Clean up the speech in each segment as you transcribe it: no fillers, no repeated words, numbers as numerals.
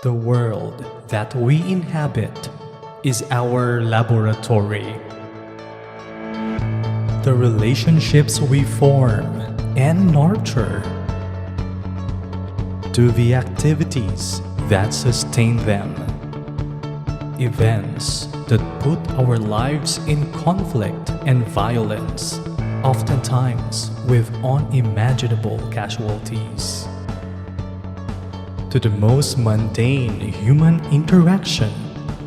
The world that we inhabit is our laboratory. The relationships we form and nurture, to the activities that sustain them, events that put our lives in conflict and violence, oftentimes with unimaginable casualties, to the most mundane human interaction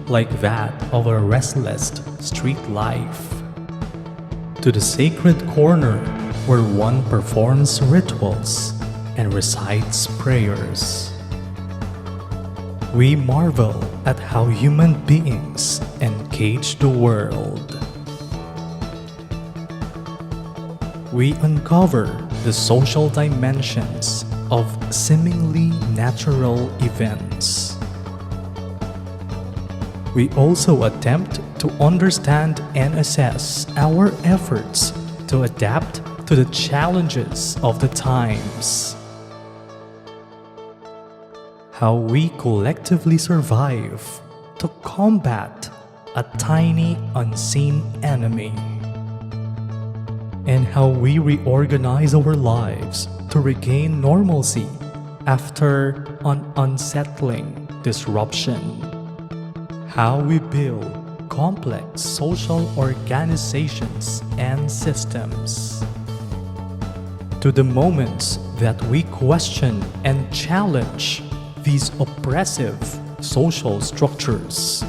like that of a restless street life, to the sacred corner where one performs rituals and recites prayers. We marvel at how human beings engage the world. We uncover the social dimensions of seemingly natural events. We also attempt to understand and assess our efforts to adapt to the challenges of the times. How we collectively survive to combat a tiny unseen enemy, and how we reorganize our lives to regain normalcy after an unsettling disruption. How we build complex social organizations and systems, to the moments that we question and challenge these oppressive social structures.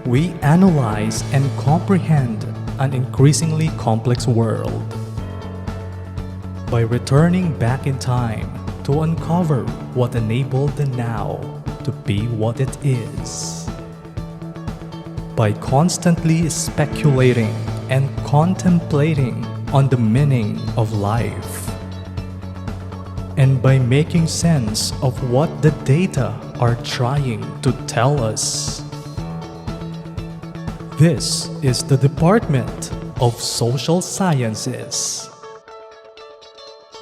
We analyze and comprehend an increasingly complex world by returning back in time to uncover what enabled the now to be what it is. By constantly speculating and contemplating on the meaning of life, and by making sense of what the data are trying to tell us. This is the Department of Social Sciences.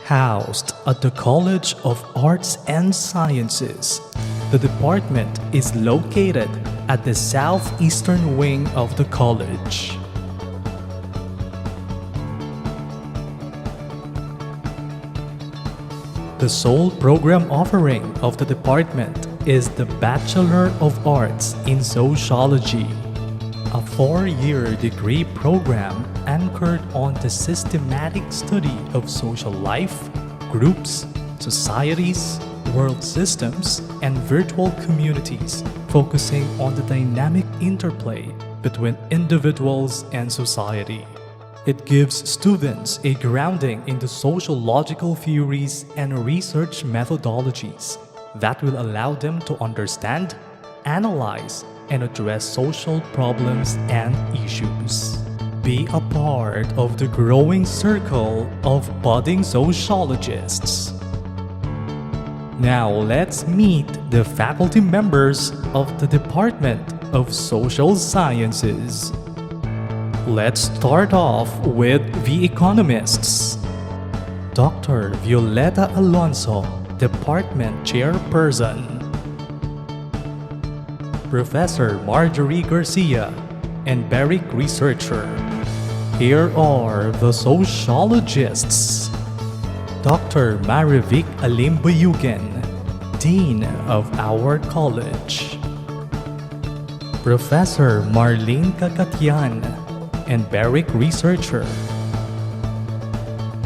Housed at the College of Arts and Sciences, the department is located at the southeastern wing of the college. The sole program offering of the department is the Bachelor of Arts in Sociology, a 4-year degree program anchored on the systematic study of social life, groups, societies, world systems, and virtual communities, focusing on the dynamic interplay between individuals and society. It gives students a grounding in the sociological theories and research methodologies that will allow them to understand, analyze, and address social problems and issues. Be a part of the growing circle of budding sociologists. Now let's meet the faculty members of the Department of Social Sciences. Let's start off with the economists. Dr. Violeta Alonso, Department Chairperson. Professor Marjorie Garcia, Empiric Researcher. Here are the sociologists. Dr. Marivic Alimbayugan, Dean of our college. Professor Marlene Kakatian, Empiric Researcher.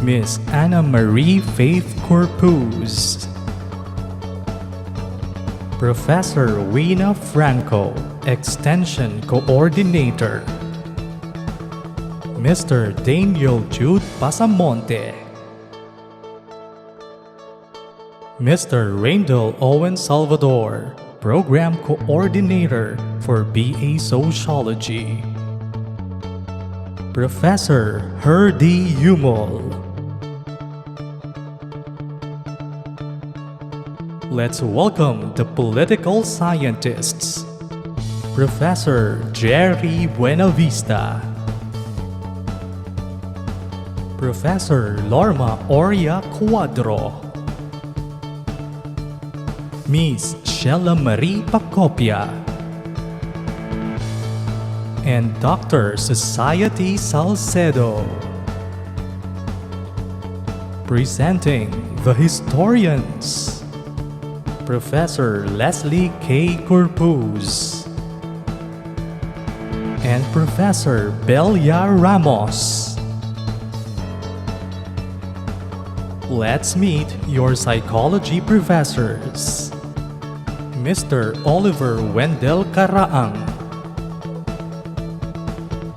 Miss Anna Marie Faith Corpus. Professor Wina Franco, Extension Coordinator. Mr. Daniel Jude Pasamonte. Mr. Randall Owen Salvador, Program Coordinator for BA Sociology. Professor Herdy Umol. Let's welcome the political scientists. Professor Jerry Buenavista. Professor Lorma Oria Cuadro. Miss Sheila Marie Pacopia, and Dr. Society Salcedo. Presenting the historians, Professor Leslie K. Corpuz and Professor Belia Ramos. Let's meet your psychology professors. Mr. Oliver Wendell Caraang,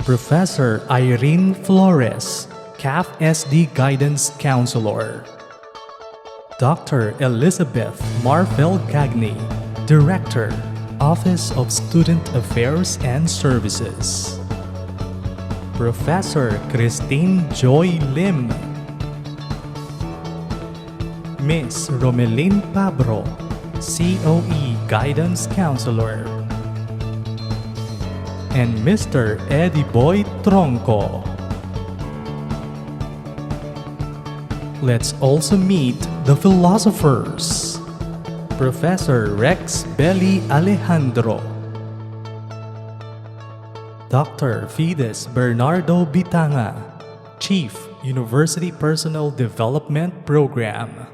Professor Irene Flores, CAF SD Guidance Counselor. Dr. Elizabeth Marfel Gagni, Director, Office of Student Affairs and Services. Professor Christine Joy Lim. Miss Romelyn Pabro, COE Guidance Counselor. And Mr. Eddie Boy Tronco. Let's also meet the philosophers. Professor Rex Belli Alejandro, Dr. Fides Bernardo Bitanga, Chief, University Personal Development Program.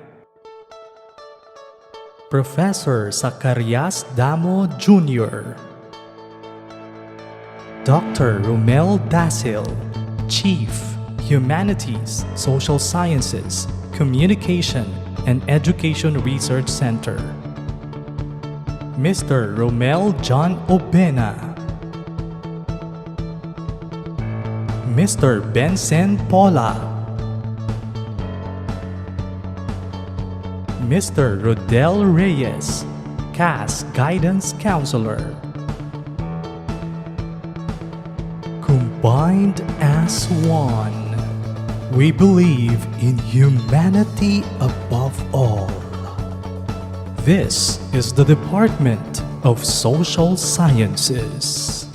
Professor Zacarias Damo Jr., Dr. Romel Dasil, Chief, Humanities, Social Sciences, Communication, and Education Research Center. Mr. Romel John Obena. Mr. Benson Paula. Mr. Rodel Reyes, CAS Guidance Counselor. Combined as one, we believe in humanity above all. This is the Department of Social Sciences.